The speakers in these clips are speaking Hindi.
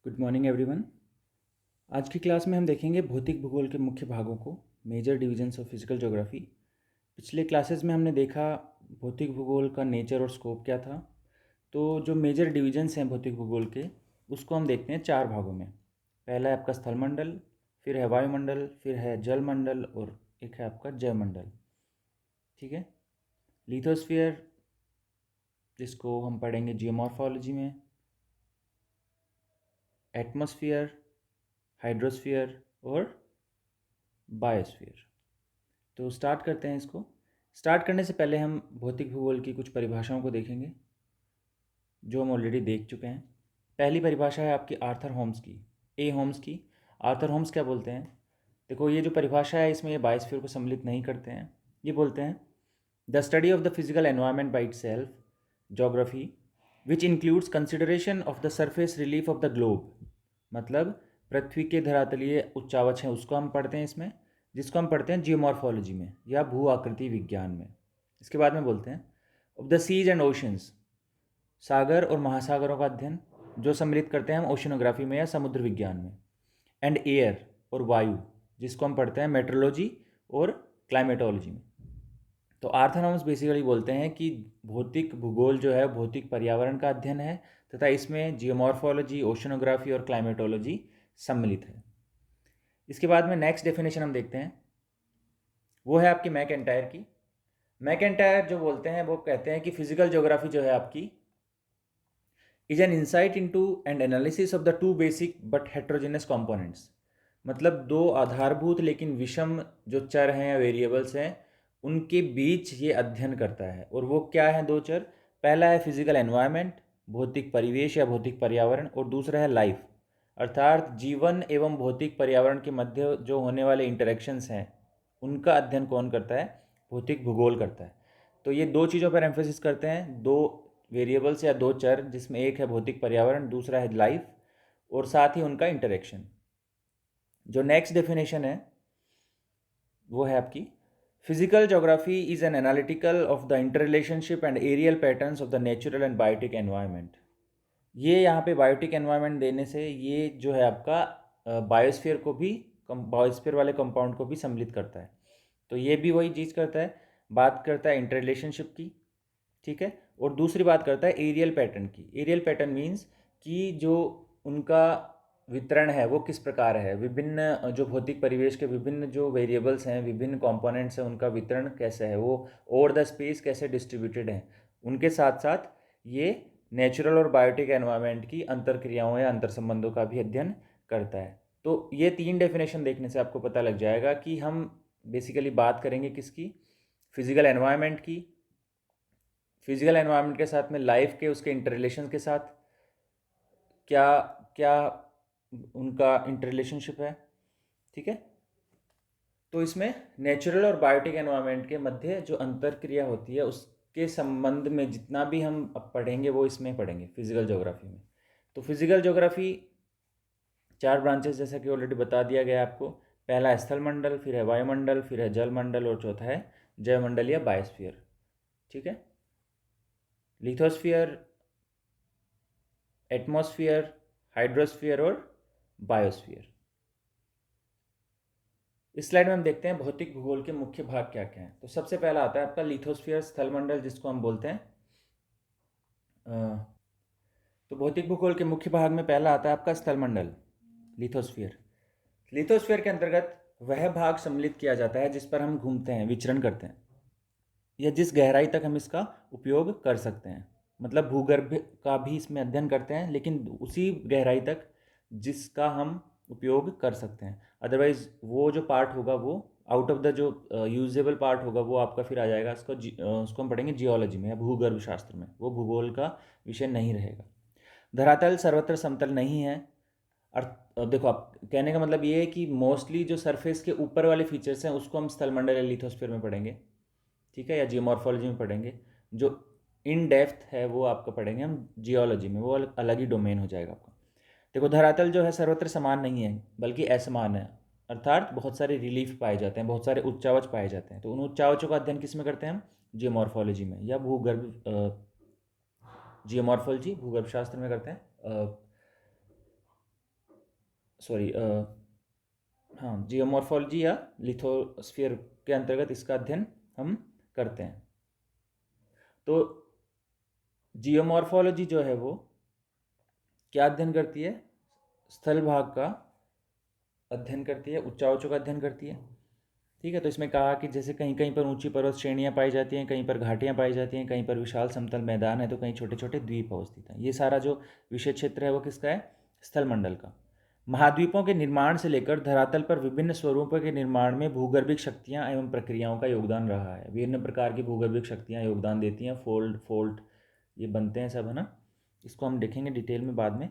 Good morning everyone. आज की क्लास में हम देखेंगे भौतिक भूगोल के मुख्य भागों को, major divisions of physical geography. पिछले क्लासेस में हमने देखा भौतिक भूगोल का नेचर और स्कोप क्या था। तो जो मेजर डिवीजन्स हैं भौतिक भूगोल के, उसको हम देखते हैं चार भागों में। पहला है आपका स्थलमंडल, फिर है वायुमंडल, फिर है जलमंडल और एक है आपका जयमंडल। ठीक है। लिथोस्फीयर, जिसको हम पढ़ेंगे जियोमॉर्फोलॉजी में, एटमॉस्फेयर, हाइड्रोस्फीयर और बायोस्फीयर। तो स्टार्ट करते हैं इसको। स्टार्ट करने से पहले हम भौतिक भूगोल की कुछ परिभाषाओं को देखेंगे जो हम ऑलरेडी देख चुके हैं। पहली परिभाषा है आपकी आर्थर होम्स की, ए होम्स की। आर्थर होम्स क्या बोलते हैं? देखो, ये जो परिभाषा है इसमें ये बायोस्फीयर को सम्मिलित नहीं करते हैं। ये बोलते हैं the study of the physical environment by it self, geography, which includes consideration of the surface relief of the globe. मतलब पृथ्वी के धरातलीय उच्चावच हैं उसको हम पढ़ते हैं इसमें, जिसको हम पढ़ते हैं जियोमॉर्फोलॉजी में या भू आकृति विज्ञान में। इसके बाद में बोलते हैं of the seas and oceans, सागर और महासागरों का अध्ययन जो सम्मिलित करते हैं हम ओशनोग्राफी में या समुद्र विज्ञान में। एंड एयर और वायु, जिसको हम पढ़ते हैं मेट्रोलॉजी और क्लाइमेटोलॉजी में। तो आर्थर होम्स बेसिकली बोलते हैं कि भौतिक भूगोल जो है भौतिक पर्यावरण का अध्ययन है तथा इसमें जियोमॉर्फोलॉजी, ओशनोग्राफी और क्लाइमेटोलॉजी सम्मिलित है। इसके बाद में नेक्स्ट डेफिनेशन हम देखते हैं, वो है आपकी मैकइंटायर की। मैकइंटायर जो बोलते हैं वो कहते हैं कि फिजिकल ज्योग्राफी जो है आपकी is an insight into and analysis of the two basic but heterogeneous components. मतलब दो आधारभूत लेकिन विषम जो चर हैं या वेरिएबल्स हैं, उनके बीच ये अध्ययन करता है। और वो क्या है दो चर? पहला है फिजिकल एनवायरनमेंट, भौतिक परिवेश या भौतिक पर्यावरण, और दूसरा है लाइफ, अर्थात जीवन एवं भौतिक पर्यावरण के मध्य जो होने वाले इंटरेक्शंस हैं उनका अध्ययन कौन करता है? भौतिक भूगोल करता है। तो ये दो चीज़ों पर एम्फेसिस करते हैं, दो वेरिएबल्स या दो चर, जिसमें एक है भौतिक पर्यावरण, दूसरा है लाइफ, और साथ ही उनका इंटरेक्शन। जो नेक्स्ट डेफिनेशन है वो है आपकी physical geography is an analytical of the inter relationship and areal patterns of the natural and biotic environment. ये यहाँ पे बायोटिक एनवायरनमेंट देने से ये जो है आपका बायोस्फीयर को भी, बायोस्फीयर वाले कंपाउंड को भी सम्मिलित करता है। तो ये भी वही चीज़ करता है, बात करता है इंटर रिलेशनशिप की। ठीक है। और दूसरी बात करता है एरियल पैटर्न की। एरियल पैटर्न मीन्स कि जो उनका वितरण है वो किस प्रकार है, विभिन्न जो भौतिक परिवेश के विभिन्न जो वेरिएबल्स हैं, विभिन्न कंपोनेंट्स हैं, उनका वितरण कैसे है, वो ओवर द स्पेस कैसे डिस्ट्रीब्यूटेड हैं। उनके साथ साथ ये नेचुरल और बायोटिक एनवायरनमेंट की अंतर क्रियाओं या अंतर संबंधों का भी अध्ययन करता है। तो ये तीन डेफिनेशन देखने से आपको पता लग जाएगा कि हम बेसिकली बात करेंगे किसकी? फिजिकल एनवायरनमेंट की। फिजिकल एनवायरनमेंट के साथ में लाइफ के उसके इंटर रिलेशन के साथ क्या क्या उनका इंटर रिलेशनशिप है। ठीक है। तो इसमें नेचुरल और बायोटिक एनवायरनमेंट के मध्य जो अंतर क्रिया होती है उसके संबंध में जितना भी हम अब पढ़ेंगे वो इसमें पढ़ेंगे फिजिकल ज्योग्राफी में। तो फिजिकल ज्योग्राफी चार ब्रांचेस जैसा कि ऑलरेडी बता दिया गया आपको। पहला है स्थलमंडल, फिर है वायुमंडल, फिर है जलमंडल और चौथा है जयमंडल या बायोस्फीयर। ठीक है। लिथोस्फीयर, एटमॉस्फेयर, हाइड्रोस्फीयर और बायोस्फीयर। इस स्लाइड में हम देखते हैं भौतिक भूगोल के मुख्य भाग क्या क्या हैं। तो सबसे पहला आता है आपका लिथोस्फीयर, स्थलमंडल जिसको हम बोलते हैं। तो भौतिक भूगोल के मुख्य भाग में पहला आता है आपका स्थलमंडल, लिथोस्फीयर। लिथोस्फीयर के अंतर्गत वह भाग सम्मिलित किया जाता है जिस पर हम घूमते हैं, विचरण करते हैं, या जिस गहराई तक हम इसका उपयोग कर सकते हैं। मतलब भूगर्भ का भी इसमें अध्ययन करते हैं, लेकिन उसी गहराई तक जिसका हम उपयोग कर सकते हैं। अदरवाइज वो जो पार्ट होगा वो आउट ऑफ द जो यूजेबल पार्ट होगा वो आपका फिर आ जाएगा उसको हम पढ़ेंगे जियोलॉजी में या भूगर्भ शास्त्र में, वो भूगोल का विषय नहीं रहेगा। धरातल सर्वत्र समतल नहीं है। देखो, आप कहने का मतलब ये है कि मोस्टली जो सरफेस के ऊपर वाले फीचर्स हैं उसको हम स्थलमंडल या लिथोस्फीयर में पढ़ेंगे। ठीक है। या जियोमॉर्फोलॉजी में पढ़ेंगे। जो इन डेप्थ है वो आपका पढ़ेंगे हम जियोलॉजी में, वो अलग ही डोमेन हो जाएगा आपका। देखो, धरातल जो है सर्वत्र समान नहीं है बल्कि असमान है, अर्थात बहुत सारे रिलीफ पाए जाते हैं, बहुत सारे उच्चावच पाए जाते हैं। तो उन उच्चावचों का अध्ययन किस में करते हैं हम? जियोमॉर्फोलॉजी में या भूगर्भ, जियोमॉर्फोलॉजी भूगर्भ शास्त्र में करते हैं। सॉरी हाँ, जियोमॉर्फोलॉजी या लिथोस्फीयर के अंतर्गत इसका अध्ययन हम करते हैं। तो जियोमॉर्फोलॉजी जो है वो क्या अध्ययन करती है? स्थल भाग का अध्ययन करती है, उच्चावचों का अध्ययन करती है। ठीक है, तो इसमें कहा कि जैसे कहीं कहीं पर ऊंची पर्वत श्रेणियाँ पाई जाती हैं, कहीं पर घाटियाँ पाई जाती हैं, कहीं पर विशाल समतल मैदान है, तो कहीं छोटे छोटे द्वीप अवस्थित हैं। ये सारा जो विषय क्षेत्र है वो किसका है? स्थल मंडल का। महाद्वीपों के निर्माण से लेकर धरातल पर विभिन्न स्वरूपों के निर्माण में भूगर्भिक शक्तियाँ एवं प्रक्रियाओं का योगदान रहा है। विभिन्न प्रकार की भूगर्भिक शक्तियाँ योगदान देती हैं, फोल्ड फोल्ट ये बनते हैं सब, है ना। इसको हम देखेंगे डिटेल में बाद में,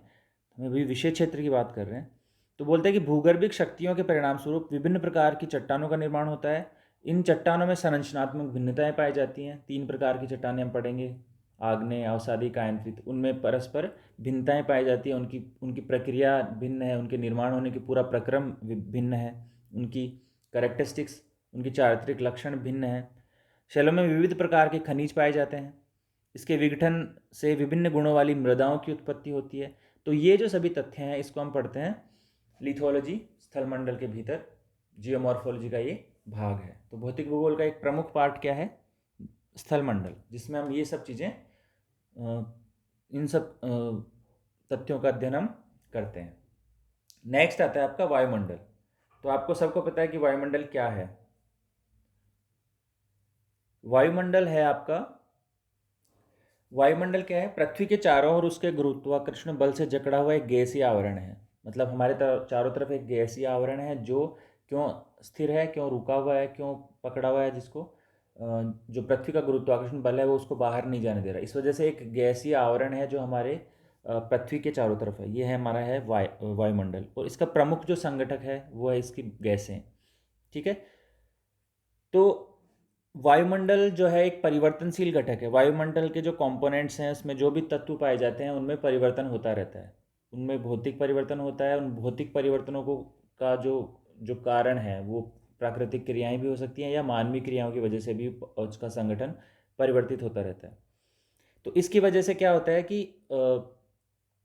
हम अभी विषय क्षेत्र की बात कर रहे हैं। तो बोलते हैं कि भूगर्भिक शक्तियों के परिणाम स्वरूप विभिन्न प्रकार की चट्टानों का निर्माण होता है। इन चट्टानों में संरचनात्मक भिन्नताएं पाई जाती हैं। 3 प्रकार की चट्टानें हम पढ़ेंगे, आग्नेय, अवसादी, कायंत्रित। उनमें परस्पर भिन्नताएं पाई जाती हैं, उनकी उनकी प्रक्रिया भिन्न है, उनके निर्माण होने की पूरा प्रक्रम भिन्न है, उनकी कैरेक्टरिस्टिक्स, उनकी चारित्रिक लक्षण भिन्न है। शैलों में विविध प्रकार के खनिज पाए जाते हैं। इसके विघटन से विभिन्न गुणों वाली मृदाओं की उत्पत्ति होती है। तो ये जो सभी तथ्य हैं इसको हम पढ़ते हैं लिथोलॉजी, स्थल मंडल के भीतर जियोमॉर्फोलॉजी का ये भाग है। तो भौतिक भूगोल का एक प्रमुख पार्ट क्या है? स्थल मंडल, जिसमें हम ये सब चीज़ें इन सब तथ्यों का अध्ययन हम करते हैं। नेक्स्ट आता है आपका वायुमंडल। तो आपको सबको पता है कि वायुमंडल क्या है। वायुमंडल है आपका, वायुमंडल क्या है? पृथ्वी के चारों ओर उसके गुरुत्वाकर्षण बल से जकड़ा हुआ एक गैसीय आवरण है। मतलब हमारे चारों तरफ एक गैसीय आवरण है जो क्यों स्थिर है, क्यों रुका हुआ है, क्यों पकड़ा हुआ है, जिसको जो पृथ्वी का गुरुत्वाकर्षण बल है वो उसको बाहर नहीं जाने दे रहा। इस वजह से एक गैसीय आवरण है जो हमारे पृथ्वी के चारों तरफ है। ये है हमारा है वायुमंडल, और इसका प्रमुख जो संगठक है वो है इसकी गैसें। ठीक है, तो वायुमंडल जो है एक परिवर्तनशील घटक है। वायुमंडल के जो कंपोनेंट्स हैं उसमें जो भी तत्व पाए जाते हैं उनमें परिवर्तन होता रहता है, उनमें भौतिक परिवर्तन होता है। उन भौतिक परिवर्तनों को का जो जो कारण है वो प्राकृतिक क्रियाएं भी हो सकती हैं या मानवीय क्रियाओं की वजह से भी उसका संगठन परिवर्तित होता रहता है। तो इसकी वजह से क्या होता है कि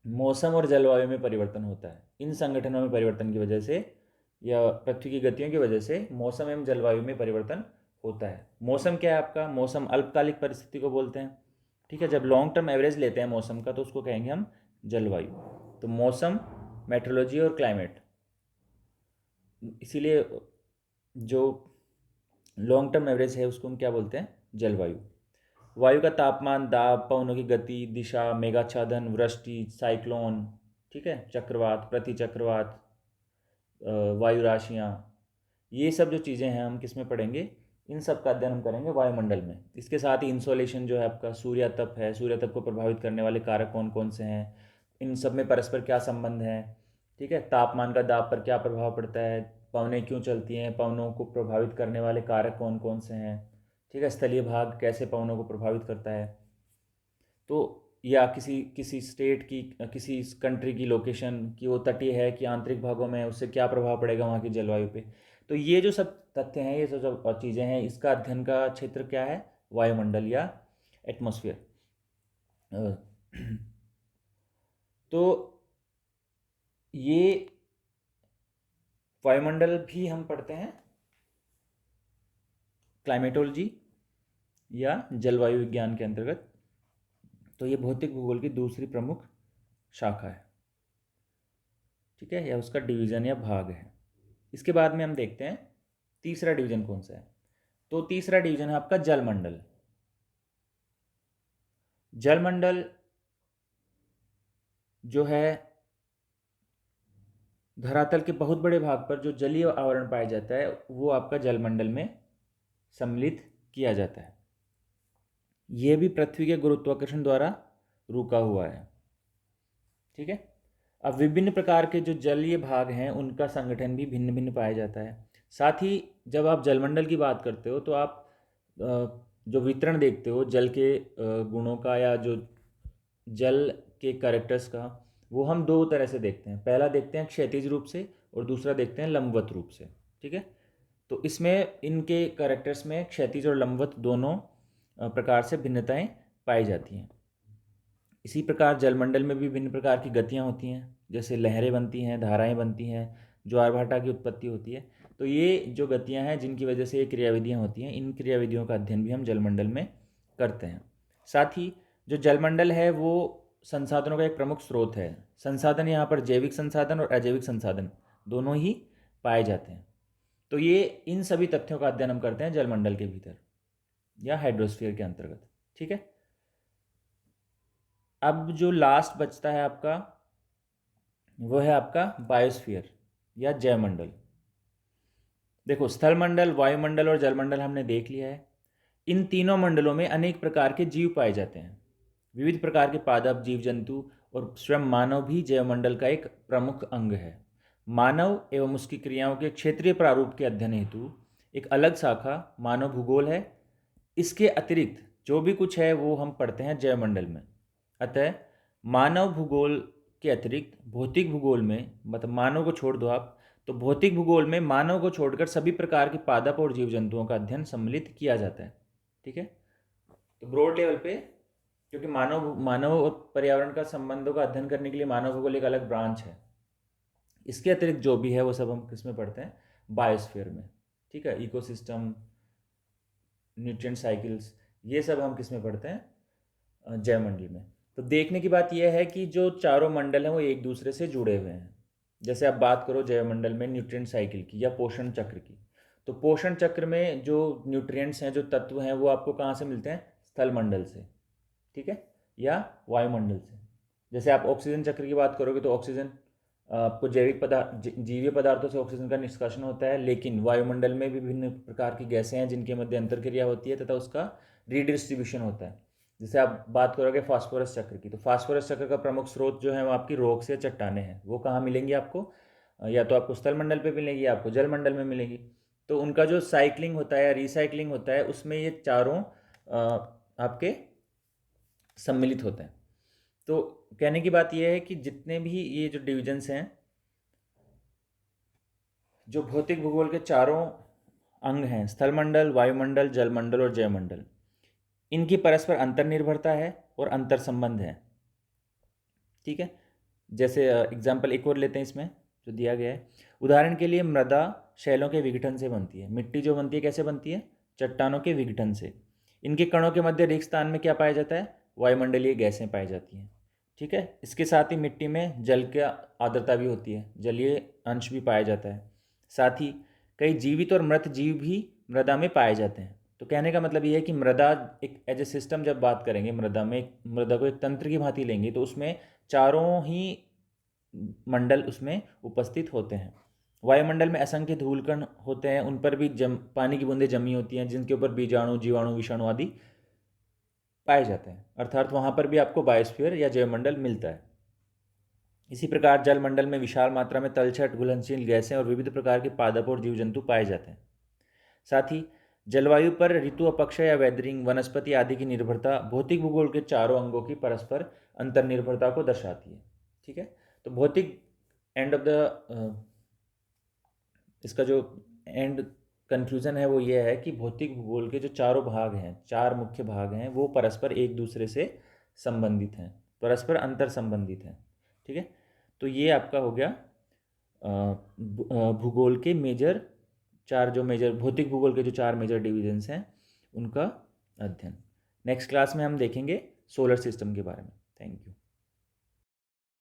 मौसम और जलवायु में परिवर्तन होता है। इन संगठनों में परिवर्तन की वजह से या पृथ्वी की गतियों की वजह से मौसम एवं जलवायु में परिवर्तन होता है। मौसम क्या है आपका? मौसम अल्पकालिक परिस्थिति को बोलते हैं। ठीक है, जब लॉन्ग टर्म एवरेज लेते हैं मौसम का तो उसको कहेंगे हम जलवायु। तो मौसम, मेट्रोलॉजी और क्लाइमेट, इसीलिए जो लॉन्ग टर्म एवरेज है उसको हम क्या बोलते हैं? जलवायु। वायु का तापमान, दाब, पवनों की गति, दिशा, मेघाच्छादन, वृष्टि, साइक्लोन, ठीक है, चक्रवात, प्रतिचक्रवात, वायु राशियाँ, ये सब जो चीज़ें हैं हम किस में पढ़ेंगे? इन सब का अध्ययन हम करेंगे वायुमंडल में। इसके साथ ही इंसोलेशन जो है आपका, सूर्यातप है, सूर्यातप को प्रभावित करने वाले कारक कौन कौन से हैं, इन सब में परस्पर क्या संबंध है। ठीक है, तापमान का दाब पर क्या प्रभाव पड़ता है, पवनें क्यों चलती हैं, पवनों को प्रभावित करने वाले कारक कौन कौन से हैं। ठीक है, स्थलीय भाग कैसे पवनों को प्रभावित करता है। तो या किसी किसी स्टेट की, किसी कंट्री की लोकेशन कि वो तटीय है कि आंतरिक भागों में, उससे क्या प्रभाव पड़ेगा वहाँ की जलवायु पे। तो ये जो सब तथ्य हैं, ये सब चीज़ें हैं, इसका अध्ययन का क्षेत्र क्या है? वायुमंडल या एटमॉस्फेयर। तो ये वायुमंडल भी हम पढ़ते हैं क्लाइमेटोलॉजी या जलवायु विज्ञान के अंतर्गत। तो ये भौतिक भूगोल की दूसरी प्रमुख शाखा है। ठीक है, या उसका डिवीज़न या भाग है। इसके बाद में हम देखते हैं तीसरा डिवीज़न कौन सा है। तो तीसरा डिवीज़न है आपका जलमंडल। जलमंडल जो है धरातल के बहुत बड़े भाग पर जो जलीय आवरण पाया जाता है वो आपका जलमंडल में सम्मिलित किया जाता है। यह भी पृथ्वी के गुरुत्वाकर्षण द्वारा रुका हुआ है। ठीक है, अब विभिन्न प्रकार के जो जलीय भाग हैं उनका संगठन भी भिन्न भिन्न पाया जाता है। साथ ही जब आप जलमंडल की बात करते हो तो आप जो वितरण देखते हो जल के गुणों का या जो जल के कैरेक्टर्स का, वो हम दो तरह से देखते हैं। पहला देखते हैं क्षैतिज रूप से और दूसरा देखते हैं लंबवत रूप से। ठीक है, तो इसमें इनके कैरेक्टर्स में क्षैतिज और लंबवत दोनों प्रकार से भिन्नताएं पाई जाती हैं। इसी प्रकार जलमंडल में भी विभिन्न प्रकार की गतियाँ होती हैं, जैसे लहरें बनती हैं, धाराएं बनती हैं, ज्वार भाटा की उत्पत्ति होती है। तो ये जो गतियाँ हैं जिनकी वजह से ये क्रियाविधियाँ होती हैं, इन क्रियाविधियों का अध्ययन भी हम जलमंडल में करते हैं। साथ ही जो जलमंडल है वो संसाधनों का एक प्रमुख स्रोत है। संसाधन यहाँ पर जैविक संसाधन और अजैविक संसाधन दोनों ही पाए जाते हैं। तो ये इन सभी तथ्यों का अध्ययन हम करते हैं जलमंडल के भीतर या हाइड्रोस्फीयर के अंतर्गत। ठीक है, अब जो लास्ट बचता है आपका वो है आपका बायोस्फीयर या जैवमंडल। देखो, स्थलमंडल, वायुमंडल और जलमंडल हमने देख लिया है। इन तीनों मंडलों में अनेक प्रकार के जीव पाए जाते हैं। विविध प्रकार के पादप, जीव जंतु और स्वयं मानव भी जैवमंडल का एक प्रमुख अंग है। मानव एवं उसकी क्रियाओं के क्षेत्रीय प्रारूप के अध्ययन हेतु एक अलग शाखा मानव भूगोल है। इसके अतिरिक्त जो भी कुछ है वो हम पढ़ते हैं जैवमंडल में। अतः मानव भूगोल के अतिरिक्त भौतिक भूगोल में, मतलब मानव को छोड़ दो आप, तो भौतिक भूगोल में मानव को छोड़कर सभी प्रकार के पादप और जीव जंतुओं का अध्ययन सम्मिलित किया जाता है। ठीक है, तो ब्रॉड लेवल पे, क्योंकि मानव मानव और पर्यावरण का संबंधों का अध्ययन करने के लिए मानव भूगोल एक अलग ब्रांच है। इसके अतिरिक्त जो भी है वो सब हम किस में पढ़ते हैं? बायोस्फीयर में। ठीक है, इकोसिस्टम, न्यूट्रिएंट साइकिल्स, ये सब हम किस में पढ़ते हैं? जैवमंडल में। तो देखने की बात यह है कि जो चारों मंडल हैं वो एक दूसरे से जुड़े हुए हैं। जैसे आप बात करो जैवमंडल में न्यूट्रिएंट साइकिल की या पोषण चक्र की, तो पोषण चक्र में जो न्यूट्रिएंट्स हैं, जो तत्व हैं, वो आपको कहाँ से मिलते हैं? स्थल मंडल से। ठीक है, या वायुमंडल से। जैसे आप ऑक्सीजन चक्र की बात करोगे तो ऑक्सीजन आपको जैविक पदार्थ, जीवीय पदार्थों से ऑक्सीजन का निष्कासन होता है, लेकिन वायुमंडल में भी विभिन्न प्रकार की गैसें हैं जिनके मध्य अंतरक्रिया होती है तथा उसका रीडिस्ट्रीब्यूशन होता है। जैसे आप बात करोगे फास्फोरस चक्र की, तो फास्फोरस चक्र का प्रमुख स्रोत जो है वो आपकी रॉक से चट्टाने हैं। वो कहाँ मिलेंगी आपको? या तो आपको स्थल मंडल पे मिलेंगी या आपको जल मंडल में मिलेंगी। तो उनका जो साइक्लिंग होता है या रिसाइक्लिंग होता है, उसमें ये चारों आपके सम्मिलित होते हैं। तो कहने की बात यह है कि जितने भी ये जो डिविजन्स हैं, जो भौतिक भूगोल के चारों अंग हैं, स्थलमंडल, वायुमंडल, जलमंडल और जैवमंडल, इनकी परस्पर अंतर्निर्भरता है और अंतर संबंध है। ठीक है, जैसे एग्जाम्पल एक और लेते हैं इसमें जो दिया गया है। उदाहरण के लिए मृदा शैलों के विघटन से बनती है। मिट्टी जो बनती है कैसे बनती है? चट्टानों के विघटन से। इनके कणों के मध्य रिक्त स्थान में क्या पाया जाता है? वायुमंडलीय गैसें पाई जाती हैं। ठीक है, इसके साथ ही मिट्टी में जल की आर्द्रता भी होती है, जलीय अंश भी पाया जाता है। साथ ही कई जीवित और मृत जीव भी मृदा में पाए जाते हैं। तो कहने का मतलब ये है कि मृदा एक एज ए सिस्टम, जब बात करेंगे मृदा में, मृदा को एक तंत्र की भांति लेंगे तो उसमें चारों ही मंडल उसमें उपस्थित होते हैं। वायुमंडल में असंख्य धूलकण होते हैं, उन पर भी पानी की बूंदें जमी होती हैं जिनके ऊपर बीजाणु, जीवाणु, विषाणु आदि पाए जाते हैं। अर्थात वहाँ पर भी आपको बायोस्फीयर या जैवमंडल मिलता है। इसी प्रकार जलमंडल में विशाल मात्रा में तलछट, घुलनशील गैसें और विविध प्रकार के पादप और जीव जंतु पाए जाते हैं। साथ ही जलवायु पर ऋतु अपक्षय या वेदरिंग, वनस्पति आदि की निर्भरता भौतिक भूगोल के चारों अंगों की परस्पर अंतर्निर्भरता को दर्शाती है। ठीक है, तो भौतिक एंड ऑफ द इसका जो एंड कंक्लूजन है वो ये है कि भौतिक भूगोल के जो चारों भाग हैं, चार मुख्य भाग हैं, वो परस्पर एक दूसरे से संबंधित हैं, परस्पर अंतर संबंधित हैं। ठीक है, तो ये आपका हो गया भूगोल के मेजर चार, जो मेजर भौतिक भूगोल के जो चार मेजर डिविजन्स हैं उनका अध्ययन। नेक्स्ट क्लास में हम देखेंगे सोलर सिस्टम के बारे में। Thank you.